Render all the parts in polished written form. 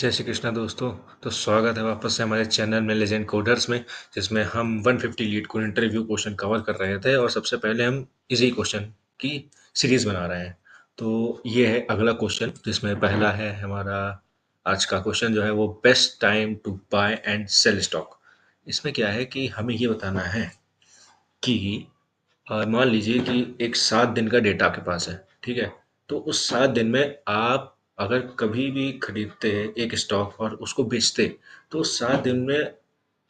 जय श्री कृष्णा दोस्तों। तो स्वागत है वापस से हमारे चैनल में लेजेंड कोडर्स में, जिसमें हम 150 leet code interview question cover कर रहे थे और सबसे पहले हम इजी क्वेश्चन की सीरीज बना रहे हैं। तो ये है अगला क्वेश्चन, जिसमें पहला है हमारा आज का क्वेश्चन जो है वो best time to buy and sell stock. इसमें क्या है कि हमें ये बताना है कि मान लीजिए कि एक 7 दिन का डेटा आपके पास है, ठीक है। तो उस 7 दिन में आप अगर कभी भी खरीदते एक स्टॉक और उसको बेचते, तो उस 7 दिन में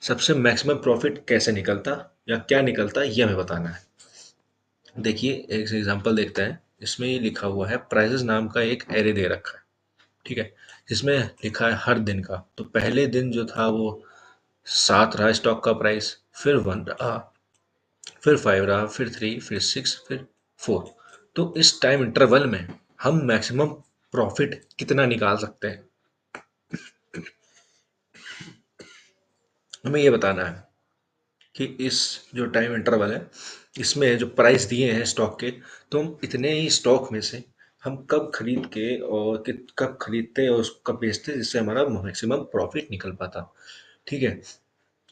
सबसे मैक्सिमम प्रॉफिट कैसे निकलता या क्या निकलता, ये हमें बताना है। देखिए, एक एग्जांपल देखते हैं। इसमें ये लिखा हुआ है, प्राइसेस नाम का एक एरे दे रखा है, ठीक है। जिसमें लिखा है हर दिन का। तो पहले दिन जो था वो 7 रहा स्टॉक का प्राइस, फिर 1 रहा, फिर 5 रहा, फिर 3, फिर 6, फिर 4। तो इस टाइम इंटरवल में हम मैक्सिमम प्रॉफिट कितना निकाल सकते हैं, हमें ये बताना है कि इस जो टाइम इंटरवल है, इसमें जो प्राइस दिए हैं स्टॉक के, तो हम इतने ही स्टॉक में से हम कब खरीद के और कब खरीदते और उसको कब बेचते, जिससे हमारा मैक्सिमम प्रॉफिट निकल पाता, ठीक है।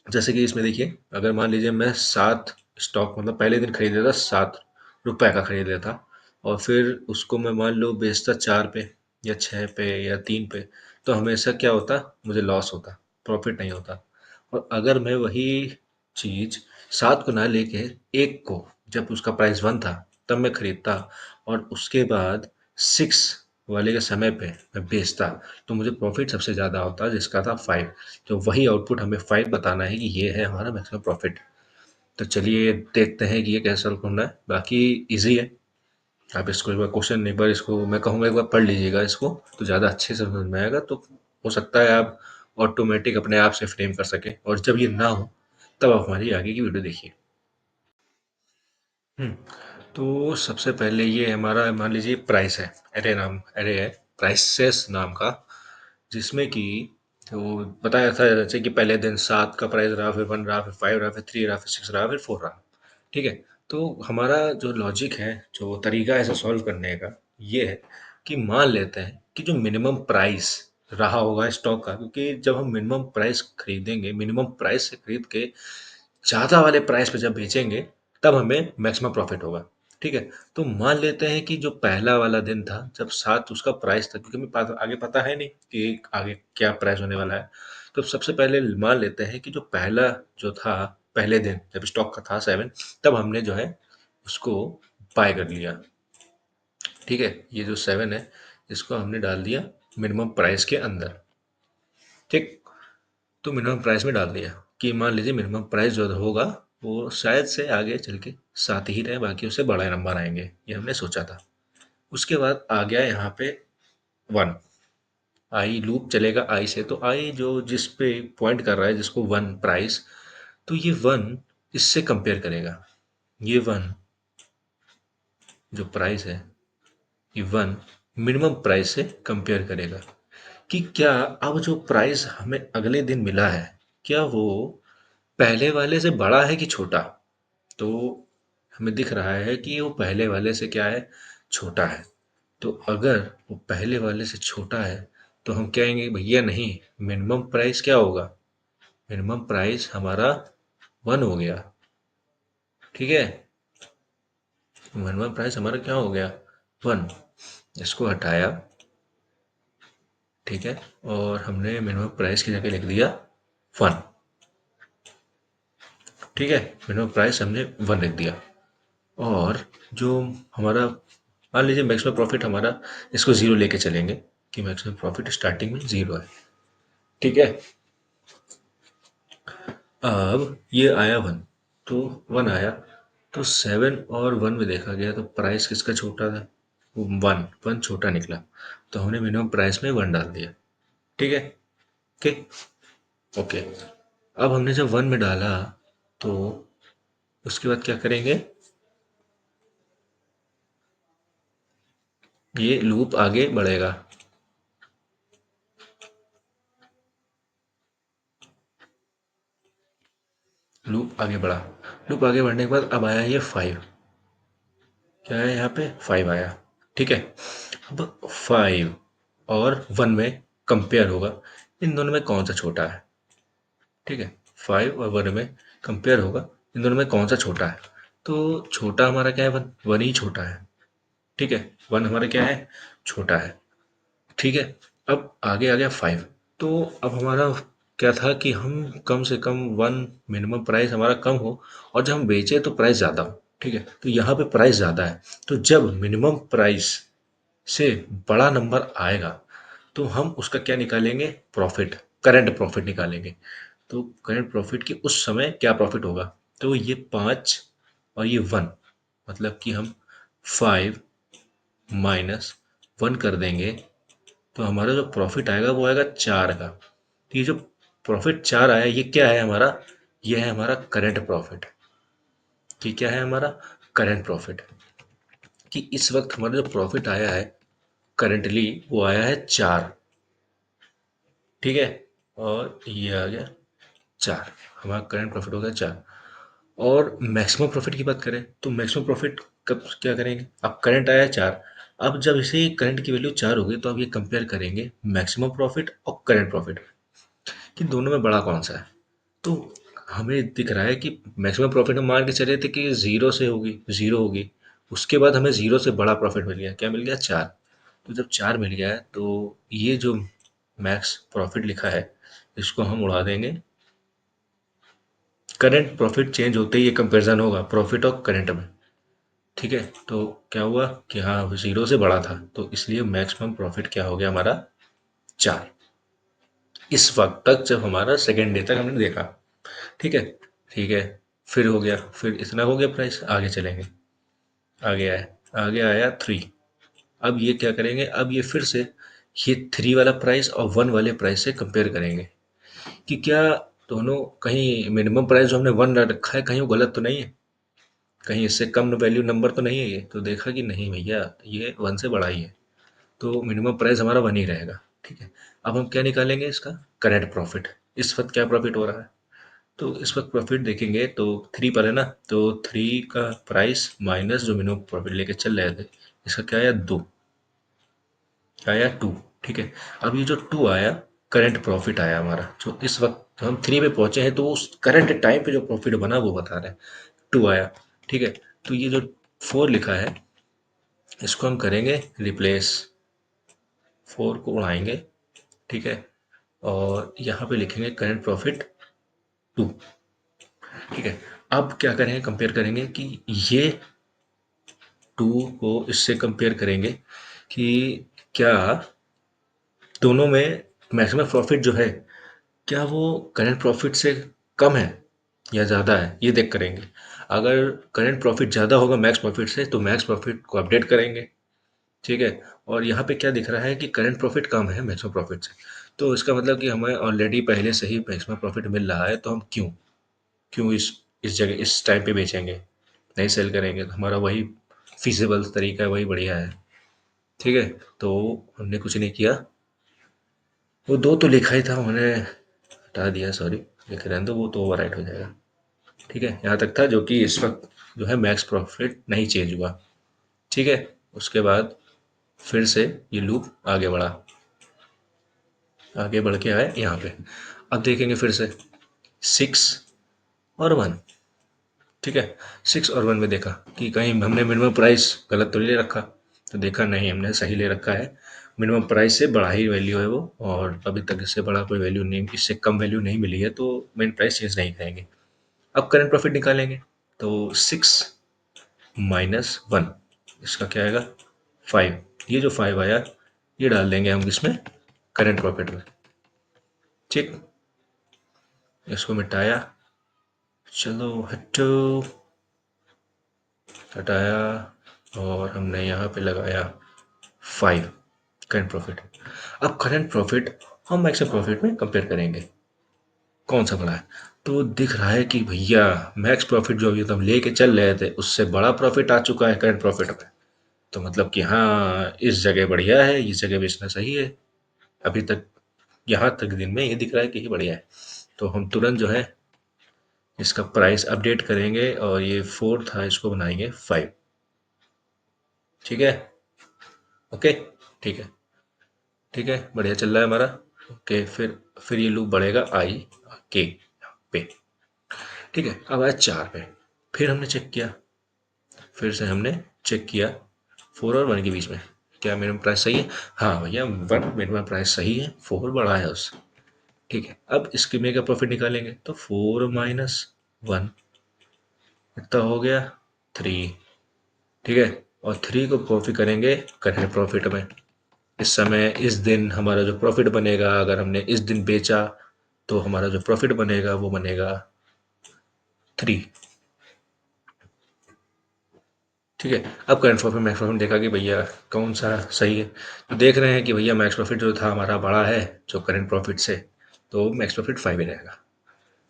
जैसे कि इसमें देखिए, अगर मान लीजिए मैं 7 स्टॉक, मतलब पहले दिन खरीदा था, 7 रुपए का खरीदा था, और फिर उसको मैं मान लो बेचता 4 पे या 6 पे या 3 पे, तो हमेशा क्या होता, मुझे लॉस होता, प्रॉफिट नहीं होता। और अगर मैं वही चीज़ 7 को ना लेके 1 को, जब उसका प्राइस 1 था तब मैं खरीदता, और उसके बाद 6 वाले के समय पे मैं बेचता, तो मुझे प्रॉफिट सबसे ज़्यादा होता, जिसका था 5। तो वही आउटपुट हमें 5 बताना है कि ये है हमारा मैक्सिमम प्रॉफिट। तो चलिए देखते हैं कि ये कैसे सॉल्व करना है। बाकी इजी है। आप इसको एक बार क्वेश्चन, एक बार इसको मैं कहूँगा एक बार पढ़ लीजिएगा इसको, तो ज़्यादा अच्छे से समझ में आएगा। तो हो सकता है आप ऑटोमेटिक अपने आप से फ्रेम कर सकें, और जब ये ना हो तब आप हमारी आगे की वीडियो देखिए। हम्म, तो सबसे पहले ये हमारा मान लीजिए प्राइस है, एरे है, प्राइसेस नाम का, जिसमें कि तो बताया था जैसे कि पहले दिन 7 का प्राइस रहा, फिर 1 रहा, फिर 5 रहा, फिर 3 रहा, फिर 6 रहा, फिर 4 रहा, ठीक है। तो हमारा जो लॉजिक है, जो तरीका है इसे सॉल्व करने का, ये है कि मान लेते हैं कि जो मिनिमम प्राइस रहा होगा स्टॉक का, क्योंकि जब हम मिनिमम प्राइस खरीदेंगे, मिनिमम प्राइस से खरीद के ज़्यादा वाले प्राइस पे जब बेचेंगे, तब हमें मैक्सिमम प्रॉफिट होगा, ठीक है। तो मान लेते हैं कि जो पहला वाला दिन था, जब 7 उसका प्राइस था, क्योंकि हमें आगे पता है नहीं कि आगे क्या प्राइस होने वाला है। तो सबसे पहले मान लेते हैं कि जो पहला जो था, पहले दिन जब स्टॉक का था 7, तब हमने जो है उसको बाय कर लिया, ठीक है। ये जो 7 है, इसको हमने डाल दिया मिनिमम प्राइस के अंदर, ठीक। तो मिनिमम प्राइस में डाल दिया कि मान लीजिए मिनिमम प्राइस जो होगा वो शायद से आगे चल के 7 ही रहे, बाकी उससे बड़ा नंबर आएंगे, ये हमने सोचा था। उसके बाद आ गया यहाँ पे 1। आई लूप चलेगा आई से, तो आई जो जिस पे पॉइंट कर रहा है, जिसको 1 प्राइस, तो ये 1 इससे कंपेयर करेगा। ये 1 जो प्राइस है, ये 1 मिनिमम प्राइस से कंपेयर करेगा कि क्या अब जो प्राइस हमें अगले दिन मिला है, क्या वो पहले वाले से बड़ा है कि छोटा। तो हमें दिख रहा है कि वो पहले वाले से क्या है, छोटा है। तो अगर वो पहले वाले से छोटा है, तो हम कहेंगे भैया नहीं, मिनिमम प्राइस क्या होगा, मिनिमम प्राइस हमारा 1 हो गया, ठीक है। मिनिमम प्राइस हमारा क्या हो गया, 1। इसको हटाया, ठीक है, और हमने मिनिमम प्राइस की जगह लिख दिया 1, ठीक है। मिनिमम प्राइस हमने 1 लिख दिया। और जो हमारा, मान लीजिए मैक्सिमम प्रॉफिट हमारा, इसको ज़ीरो लेके चलेंगे कि मैक्सिमम प्रॉफिट स्टार्टिंग में ज़ीरो है, ठीक है। अब ये आया 1, तो 1 आया, तो 7 और 1 में देखा गया तो प्राइस किसका छोटा था, 1 छोटा निकला, तो हमने मिनिमम प्राइस में 1 डाल दिया, ठीक है। Okay, okay. अब हमने जब 1 में डाला, तो उसके बाद क्या करेंगे, ये लूप आगे बढ़ेगा, लूप आगे बढ़ा, लूप आगे बढ़ने के बाद अब आया ये 5, क्या है यहाँ पे 5 आया, ठीक है। अब 5 और 1 में कंपेयर होगा, इन दोनों में कौन सा छोटा है। ठीक है, 5 और 1 में कंपेयर होगा, इन दोनों में कौन सा छोटा है। तो छोटा हमारा क्या है, 1, 1 ही छोटा है। ठीक है, 1 हमारा क्या है, छोटा है। ठीक है, अब आगे आ गया 5। तो अब हमारा क्या था कि हम कम से कम 1 मिनिमम प्राइस हमारा कम हो, और जब हम बेचे तो प्राइस ज़्यादा हो। ठीक है, तो यहाँ पे प्राइस ज़्यादा है, तो जब मिनिमम प्राइस से बड़ा नंबर आएगा तो हम उसका क्या निकालेंगे, प्रॉफिट, करंट प्रॉफिट निकालेंगे। तो करंट प्रॉफिट की उस समय क्या प्रॉफिट होगा, तो ये 5 और ये 1, मतलब कि हम 5 माइनस 1 कर देंगे, तो हमारा जो प्रॉफिट आएगा वो आएगा 4 का। तो ये जो प्रॉफिट 4 आया, ये क्या है हमारा, ये है हमारा करंट प्रॉफिट। कि क्या है हमारा करंट प्रॉफिट, कि इस वक्त हमारा जो प्रॉफिट आया है करंटली वो आया है 4। ठीक है, और ये आ गया 4, हमारा करंट प्रॉफिट हो गया 4। और मैक्सिमम प्रॉफिट की बात करें तो मैक्सिमम प्रॉफिट कब क्या करेंगे, अब करंट आया 4, अब जब इसे करंट की वैल्यू 4 होगी तो अब ये कंपेयर करेंगे मैक्सिमम प्रॉफिट और करंट प्रॉफिट कि दोनों में बड़ा कौन सा है। तो हमें दिख रहा है कि मैक्सिमम प्रॉफिट हम मान के चले थे कि जीरो होगी, उसके बाद हमें जीरो से बड़ा प्रॉफिट मिल गया, क्या मिल गया, 4। तो जब 4 मिल गया है तो ये जो मैक्स प्रॉफिट लिखा है इसको हम उड़ा देंगे। करंट प्रॉफिट चेंज होते ही ये कंपेरिजन होगा प्रॉफिट और करंट में। ठीक है, तो क्या हुआ कि हाँ जीरो से बड़ा था, तो इसलिए मैक्सिमम प्रॉफिट क्या हो गया हमारा, 4। इस वक्त तक जब हमारा सेकेंड डे तक हमने देखा। ठीक है, ठीक है, फिर हो गया, फिर इतना हो गया प्राइस, आगे चलेंगे। आगे आया, आगे आया 3। अब ये क्या करेंगे, अब ये फिर से ये 3 वाला प्राइस और 1 वाले प्राइस से कंपेयर करेंगे कि क्या दोनों, कहीं मिनिमम प्राइस जो हमने 1 रखा है कहीं वो गलत तो नहीं है, कहीं इससे कम वैल्यू नंबर तो नहीं है ये। तो देखा कि नहीं भैया, ये 1 से बड़ा ही है, तो मिनिमम प्राइस हमारा 1 ही रहेगा। ठीक है, अब हम क्या निकालेंगे, इसका करंट प्रॉफिट। इस वक्त क्या प्रॉफिट हो रहा है, तो इस वक्त प्रॉफिट देखेंगे तो 3 पर है ना, तो 3 का प्राइस माइनस जो मिनिमम प्रॉफिट लेके चल रहे थे, इसका क्या आया, 2, क्या आया, 2। ठीक है, अब ये जो 2 आया करंट प्रॉफिट आया हमारा, जो इस वक्त हम 3 पे पहुंचे हैं, तो उस करंट टाइम पे जो प्रॉफिट बना वो बता रहे हैं, 2 आया। ठीक है, तो ये जो 4 लिखा है इसको हम करेंगे रिप्लेस, 4 को उड़ाएंगे। ठीक है, और यहाँ पे लिखेंगे करंट प्रॉफिट 2। ठीक है, अब क्या करेंगे, कंपेयर करेंगे कि ये 2 को इससे कंपेयर करेंगे कि क्या दोनों में मैक्सिमम प्रॉफिट जो है, क्या वो करंट प्रॉफिट से कम है या ज़्यादा है, ये देख करेंगे। अगर करंट प्रॉफिट ज़्यादा होगा मैक्स प्रॉफिट से तो मैक्स प्रॉफिट को अपडेट करेंगे। ठीक है, और यहाँ पे क्या दिख रहा है कि करंट प्रॉफिट कम है मैक्सिमम प्रॉफिट से, तो इसका मतलब कि हमें ऑलरेडी पहले से ही मैक्सिमम प्रॉफिट मिल रहा है, तो हम क्यों क्यों इस जगह इस टाइम पे बेचेंगे, नहीं सेल करेंगे, तो हमारा वही फीसिबल तरीका है, वही बढ़िया है। ठीक है, तो हमने कुछ नहीं किया, वो 2 तो लिखा ही था, उन्होंने हटा दिया, सॉरी, लिख रहने दो, वो तो ओवरराइट हो जाएगा। ठीक है, यहाँ तक था जो कि इस वक्त जो है मैक्स प्रॉफिट नहीं चेंज हुआ। ठीक है, उसके बाद फिर से ये लूप आगे बढ़ा, आगे बढ़ के आए यहाँ पे। अब देखेंगे फिर से 6 और 1। ठीक है, 6 और 1 में देखा कि कहीं हमने मिनिमम प्राइस गलत तो नहीं ले रखा, तो देखा नहीं, हमने सही ले रखा है। मिनिमम प्राइस से बड़ा ही वैल्यू है वो, और अभी तक इससे बड़ा कोई वैल्यू नहीं, इससे कम वैल्यू नहीं मिली है, तो मेन प्राइस चेंज नहीं करेंगे। अब करंट प्रॉफिट निकालेंगे, तो 6 माइनस 1, इसका क्या आएगा, 5। ये जो 5 आया ये डाल देंगे हम इसमें करंट प्रॉफिट में। ठीक, इसको मिटाया, चलो हटो, हटाया, और हमने यहाँ पे लगाया 5 करंट प्रॉफिट। अब करंट प्रॉफिट हम मैक्सिमम प्रॉफिट में कंपेयर करेंगे, कौन सा बड़ा है। तो दिख रहा है कि भैया मैक्स प्रॉफिट जो अभी हम लेके चल रहे थे उससे बड़ा प्रॉफिट आ चुका है करंट प्रॉफिट में, तो मतलब कि हाँ इस जगह बढ़िया है, इस जगह बेचना सही है। अभी तक यहाँ तक दिन में ये दिख रहा है कि ये बढ़िया है, तो हम तुरंत जो है इसका प्राइस अपडेट करेंगे, और ये 4 था, इसको बनाएंगे 5। ठीक है, ओके, ठीक है। ठीक है, बढ़िया चल रहा है हमारा। ओके, फिर ये लूप बढ़ेगा आई के पे। ठीक है, अब आया 4 पे। फिर हमने चेक किया, फिर से हमने चेक किया 4 और 1 के बीच में क्या मिनिमम प्राइस सही है। हाँ भैया, 1 मिनिमम प्राइस सही है, 4 बड़ा है उससे। ठीक है, अब इसके में का प्रॉफिट निकालेंगे तो 4 माइनस 1 कितना हो गया, 3। ठीक है, और 3 को कॉपी करेंगे करेंट प्रॉफिट में। इस समय इस दिन हमारा जो प्रॉफिट बनेगा, अगर हमने इस दिन बेचा तो हमारा जो प्रॉफिट बनेगा वो बनेगा 3। ठीक है, अब करंट प्रॉफिट मैक्स प्रॉफिट देखा कि भैया कौन सा सही है। तो देख रहे हैं कि भैया मैक्स प्रॉफिट जो था हमारा बड़ा है जो करंट प्रॉफिट से, तो मैक्स प्रॉफिट 5 ही रहेगा।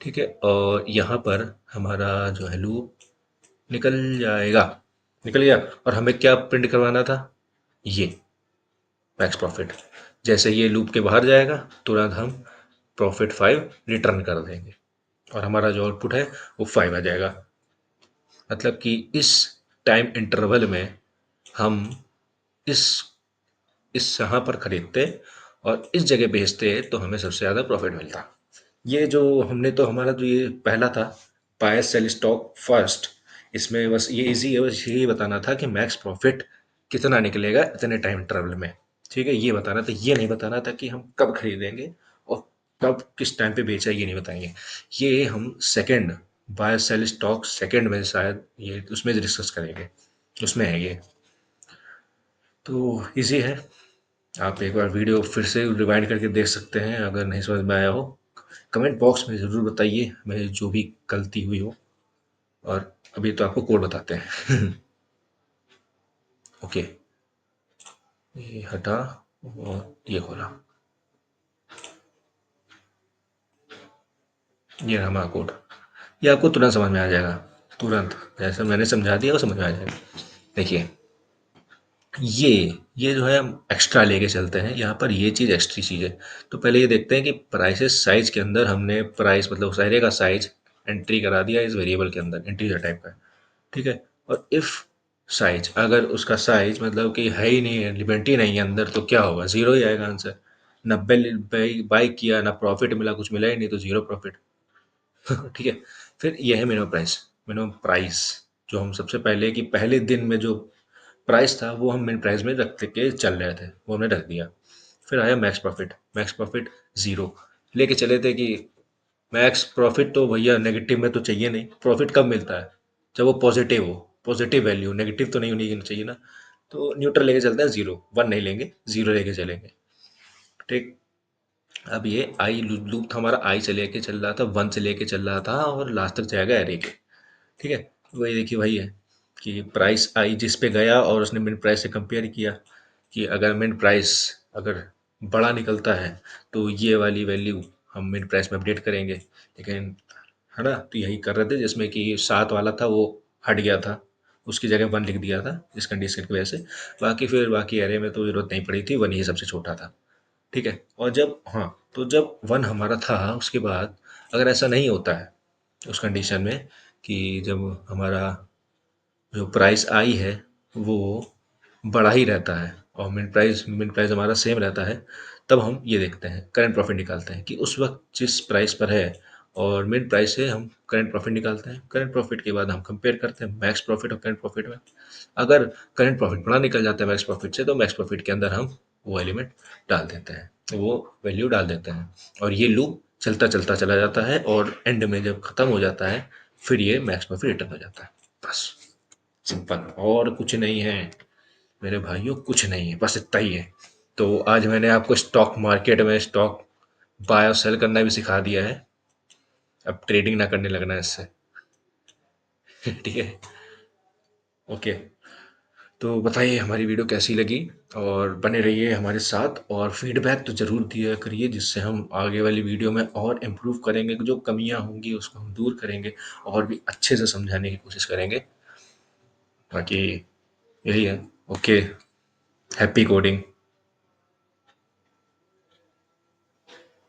ठीक है, और यहाँ पर हमारा जो है लूप निकल जाएगा, निकल गया। और हमें क्या प्रिंट करवाना था, ये मैक्स प्रॉफिट। जैसे ये लूप के बाहर जाएगा तुरंत हम प्रॉफिट 5 रिटर्न कर देंगे और हमारा जो आउटपुट है वो 5 आ जाएगा। मतलब कि इस टाइम इंटरवल में हम इस इस यहाँ पर खरीदते और इस जगह बेचते तो हमें सबसे ज़्यादा प्रॉफिट मिलता। ये जो हमने तो हमारा जो ये पहला था, बाय सेल स्टॉक फर्स्ट, इसमें बस ये इजी है, बस यही बताना था कि मैक्स प्रॉफिट कितना निकलेगा इतने टाइम इंटरवल में। ठीक है, ये बताना था, ये नहीं बताना था कि हम कब खरीदेंगे और कब किस टाइम पे बेचा, ये नहीं बताएंगे। ये हम second, buy sell stock second में शायद ये उसमें डिस्कस करेंगे, उसमें है ये। तो इजी है, आप एक बार वीडियो फिर से रिवाइंड करके देख सकते हैं अगर नहीं समझ में आया हो। कमेंट बॉक्स में ज़रूर बताइए मेरी जो भी गलती हुई हो। और अभी तो आपको कोड बताते हैं। ओके, ये हटा और ये खोला, ये रहा हमारा कोड। ये आपको तुरंत समझ में आ जाएगा, तुरंत जैसे मैंने समझा दिया वो समझ में आ जाएगा। देखिए, ये ये जो है हम एक्स्ट्रा लेके चलते हैं, यहाँ पर ये चीज़ एक्स्ट्री चीज़ है। तो पहले ये देखते हैं कि प्राइसेस साइज के अंदर हमने प्राइस मतलब उस एरिया का साइज एंट्री करा दिया इस वेरिएबल के अंदर, इंटीजर टाइप का। ठीक है, और इफ़ साइज, अगर उसका साइज मतलब कि है ही नहीं है, लिमिट ही नहीं है अंदर, तो क्या होगा, ज़ीरो ही आएगा आंसर। 90 बाई किया ना, प्रॉफिट मिला, कुछ मिला ही नहीं, तो ज़ीरो प्रॉफिट। ठीक है, फिर ये है मिनिमम प्राइस। मिनिमम प्राइस जो हम सबसे पहले कि पहले दिन में जो प्राइस था वो हम मिन प्राइस में रख के चल रहे थे, वो हमने रख दिया। फिर आया max profit, max profit zero लेके चले थे कि मैक्स प्रॉफिट तो भैया नेगेटिव में तो चाहिए नहीं, प्रॉफिट कब मिलता है, जब वो पॉजिटिव हो, पॉजिटिव वैल्यू, नेगेटिव तो नहीं होनी चाहिए ना। तो न्यूट्रल लेके चलते हैं, जीरो, वन नहीं लेंगे, जीरो लेके चलेंगे। ठीक, अब ये आई लूप था हमारा, आई से लेके चल रहा था, वन से लेके चल रहा था और लास्ट तक जाएगा एरे के। ठीक है, वही देखिए वही है कि प्राइस आई जिस पे गया और उसने मिन प्राइस से कंपेयर किया कि अगर मिन प्राइस अगर बड़ा निकलता है तो ये वाली वैल्यू हम मिन प्राइस में अपडेट करेंगे। लेकिन है ना, तो यही कर रहे थे जिसमें कि 7 वाला था वो हट गया था, उसकी जगह 1 लिख दिया था इस कंडीशन की वजह से। बाकी फिर बाकी एरे में तो जरूरत नहीं पड़ी थी, 1 ही सबसे छोटा था। ठीक है, और जब हाँ, तो जब 1 हमारा था उसके बाद अगर ऐसा नहीं होता है उस कंडीशन में कि जब हमारा जो प्राइस आई है वो बड़ा ही रहता है और मिन प्राइस हमारा सेम रहता है, तब हम ये देखते हैं करंट प्रॉफिट निकालते हैं कि उस वक्त जिस प्राइस पर है और मिन प्राइस से हम करंट प्रॉफिट निकालते हैं। करंट प्रॉफिट के बाद हम कंपेयर करते हैं मैक्स प्रॉफिट और करंट प्रॉफिट में। अगर करंट प्रॉफिट बड़ा निकल जाता है मैक्स प्रॉफिट से तो मैक्स प्रॉफिट के अंदर हम वो एलिमेंट डाल देते हैं, वो वैल्यू डाल देते हैं। और ये लूप चलता चलता चला जाता है और एंड में जब खत्म हो जाता है फिर ये मैक्स प्रॉफिट रिटर्न हो जाता है। बस, सिंपल, और कुछ नहीं है मेरे भाइयों, कुछ नहीं है, बस इतना ही है। तो आज मैंने आपको स्टॉक मार्केट में स्टॉक बाय और सेल करना भी सिखा दिया है, अब ट्रेडिंग ना करने लगना है इससे। ठीक है, ओके। तो बताइए हमारी वीडियो कैसी लगी और बने रहिए हमारे साथ और फीडबैक तो ज़रूर दिया करिए जिससे हम आगे वाली वीडियो में और इम्प्रूव करेंगे, जो कमियां होंगी उसको हम दूर करेंगे और भी अच्छे से समझाने की कोशिश करेंगे। बाकी यही है। Okay, happy coding.